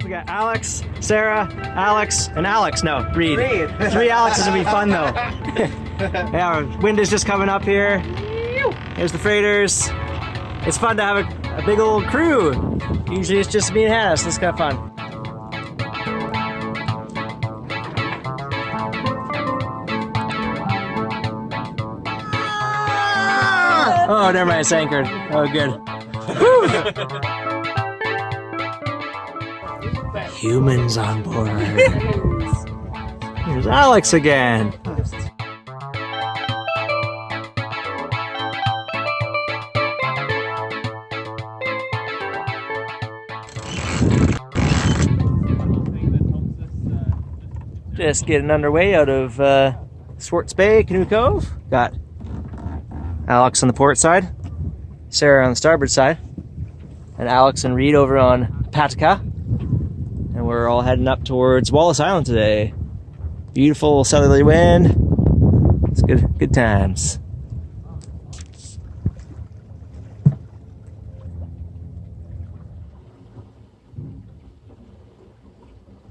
We got Alex, Sarah, Alex, and Alex. No, Reid. 3 Alexes would be fun though. Yeah, our wind is just coming up here. Here's the freighters. It's fun to have a big old crew. Usually it's just me and Hannah, so it's kind of fun. Oh, never mind, it's anchored. Oh, good. Humans on board. Here's Alex again. Just getting underway out of Silva Bay, Canoe Cove. Got Alex on the port side, Sarah on the starboard side, and Alex and Reid over on Hepatica. And we're all heading up towards Wallace Island today. Beautiful southerly wind. It's good times.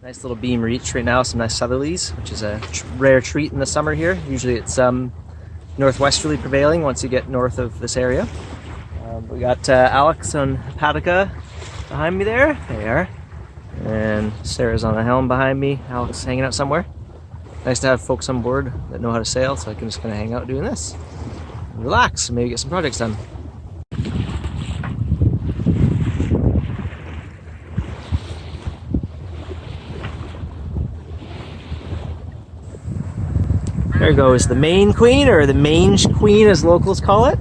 Nice little beam reach right now, some nice southerlies, which is a rare treat in the summer here. Usually it's northwesterly prevailing once you get north of this area. We got Alex on Hepatica behind me there. There they are. And Sarah's on the helm behind me. Alex is hanging out somewhere. Nice to have folks on board that know how to sail, so I can just kind of hang out doing this. Relax and maybe get some projects done. There goes the main queen, or the mange queen as locals call it.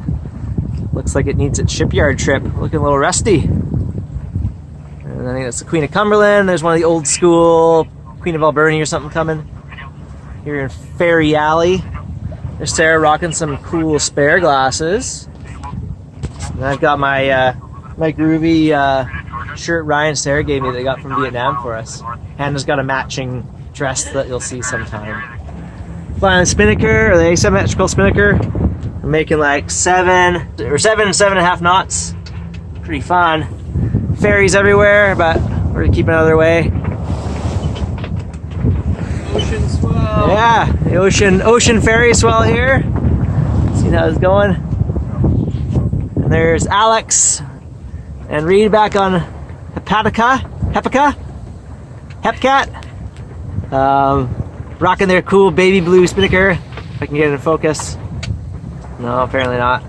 Looks like it needs its shipyard trip. Looking a little rusty. And I think that's the Queen of Cumberland. There's one of the old school Queen of Alberni or something coming. Here in Ferry Alley. There's Sarah rocking some cool spare glasses. And I've got my my groovy shirt Ryan and Sarah gave me that they got from Vietnam for us. Hannah's got a matching dress that you'll see sometime. Flying the spinnaker, or the asymmetrical spinnaker. We're making like 7 and 7.5 knots. Pretty fun. Ferries everywhere, but we're keeping out of their way. Ocean swell. Yeah, the ocean ferry swell here. See how it's going. And there's Alex and Reid back on Hepcat. Rocking their cool baby blue spinnaker. If I can get it in focus. No, apparently not.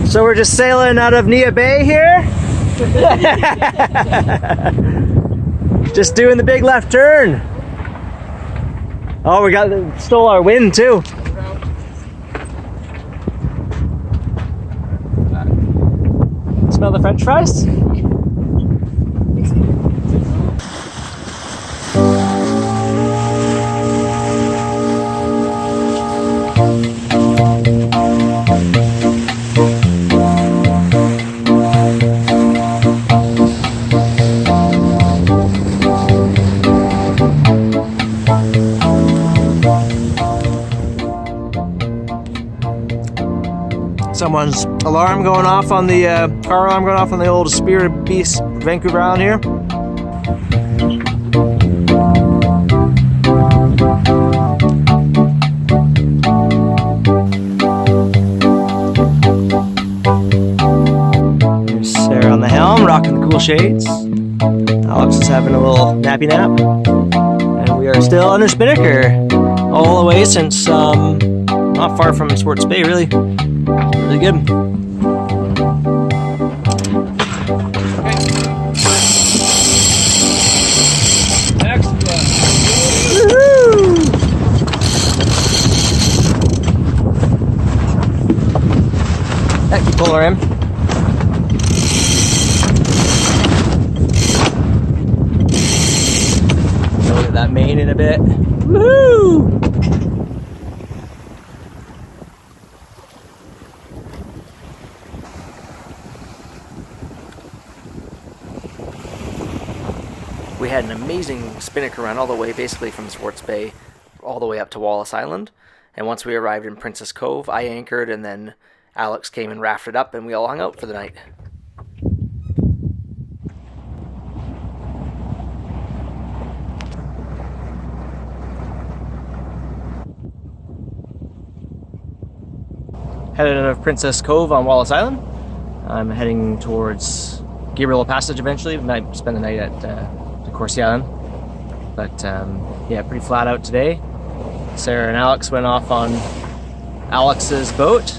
So we're just sailing out of Nia Bay here. Just doing the big left turn. Oh, we stole our wind too. Smell the French fries? Someone's alarm going off on the car alarm going off on the old Spirit Beast Vancouver Island here. There's Sarah on the helm, rocking the cool shades. Alex is having a little nappy nap, and we are still under spinnaker all the way since not far from Silva Bay, really. Really good. Excellent. Woohoo! That can pull her in. Look at that main in a bit. Woohoo! We had an amazing spinnaker run all the way basically from Swartz Bay all the way up to Wallace Island. And once we arrived in Princess Cove, I anchored and then Alex came and rafted up and we all hung out for the night. Headed out of Princess Cove on Wallace Island. I'm heading towards Gabriola Passage eventually. Might spend the night at De Courcy Island. But yeah, pretty flat out today. Sarah and Alex went off on Alex's boat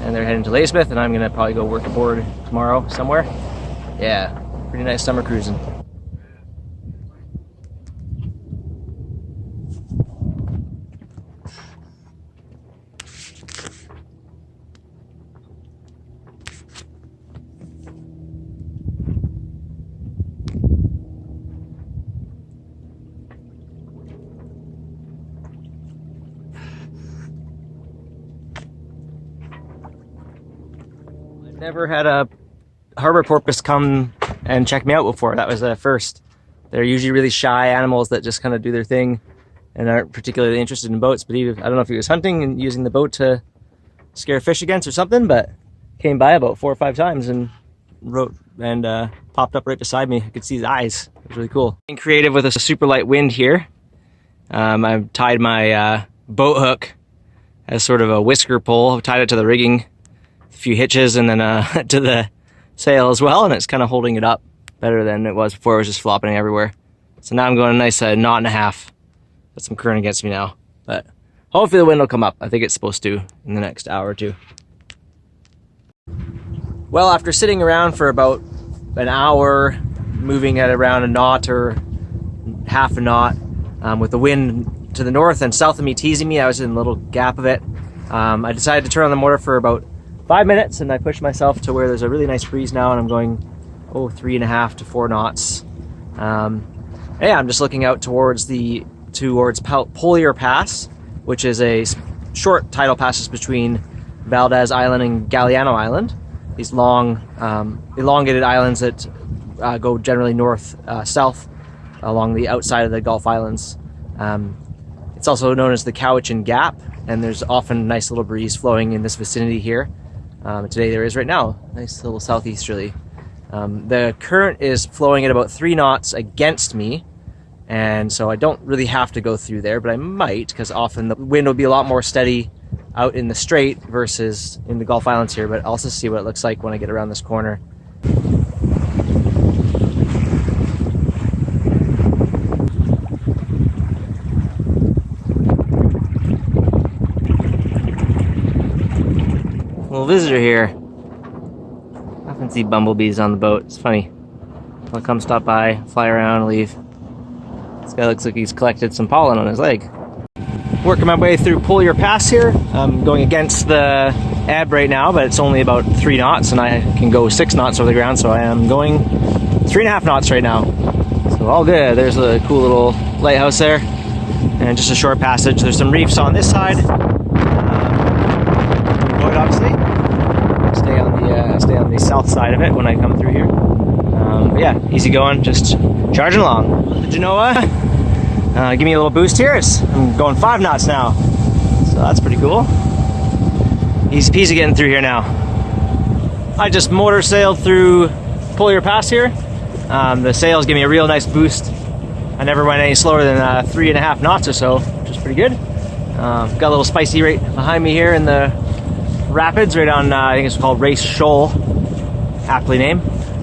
and they're heading to Ladysmith, and I'm gonna probably go work aboard tomorrow somewhere. Yeah, pretty nice summer cruising. Never had a harbor porpoise come and check me out before. That was the first. They're usually really shy animals that just kind of do their thing and aren't particularly interested in boats. But I don't know if he was hunting and using the boat to scare fish against or something, but came by about 4 or 5 times and popped up right beside me. I could see his eyes. It was really cool. Being creative with a super light wind here. I've tied my boat hook as sort of a whisker pole. I've tied it to the rigging, a few hitches, and then to the sail as well, and it's kind of holding it up better than it was before. It was just flopping everywhere. So now I'm going a nice knot and a half. Got some current against me now, but hopefully the wind will come up. I think it's supposed to in the next hour or two. Well, after sitting around for about an hour, moving at around a knot or half a knot, with the wind to the north and south of me teasing me, I was in a little gap of it. I decided to turn on the motor for about 5 minutes, and I pushed myself to where there's a really nice breeze now, and I'm going 3.5 to 4 knots. Yeah, I'm just looking out towards Polier Pass, which is a short tidal passage between Valdez Island and Galiano Island. These long, elongated islands that go generally north-south along the outside of the Gulf Islands. It's also known as the Cowichan Gap, and there's often a nice little breeze flowing in this vicinity here. Today there is right now, nice little southeasterly. The current is flowing at about 3 knots against me, and so I don't really have to go through there, but I might, because often the wind will be a lot more steady out in the strait versus in the Gulf Islands here, but I'll also see what it looks like when I get around this corner. Little visitor here. I often see bumblebees on the boat. It's funny. They'll come stop by, fly around, and leave. This guy looks like he's collected some pollen on his leg. Working my way through Polier Pass here. I'm going against the ebb right now, but it's only about 3 knots, and I can go 6 knots over the ground, so I am going 3.5 knots right now. So all good. There's a cool little lighthouse there, and just a short passage. There's some reefs on this side. Obviously, stay on the south side of it when I come through here. But yeah, easy going, just charging along. The Genoa, give me a little boost here. I'm going 5 knots now, so that's pretty cool. Easy peasy getting through here now. I just motor sailed through Polier Pass here. The sails give me a real nice boost. I never went any slower than 3.5 knots or so, which is pretty good. Got a little spicy right behind me here in the rapids right on, I think it's called Race Shoal, aptly named.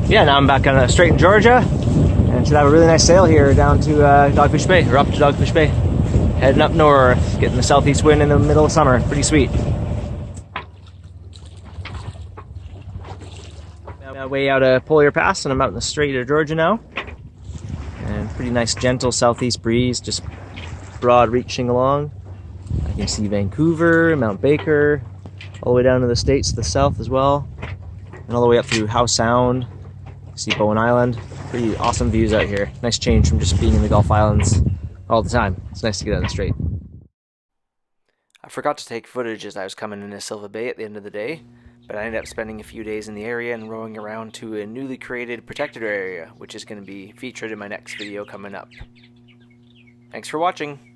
Yeah, now I'm back on straight in Georgia, and should have a really nice sail here down to Dogfish Bay, or up to Dogfish Bay. Heading up north, getting the southeast wind in the middle of summer. Pretty sweet. Way out of Polier Pass, and I'm out in the Strait of Georgia now. And pretty nice gentle southeast breeze, just broad reaching along. I can see Vancouver, Mount Baker, all the way down to the States to the south as well, and all the way up through Howe Sound. You see Bowen Island. Pretty awesome views out here. Nice change from just being in the Gulf Islands all the time. It's nice to get out of the Strait. I forgot to take footage as I was coming into Silva Bay at the end of the day, But I ended up spending a few days in the area and rowing around to a newly created protected area, which is going to be featured in my next video coming up. Thanks for watching!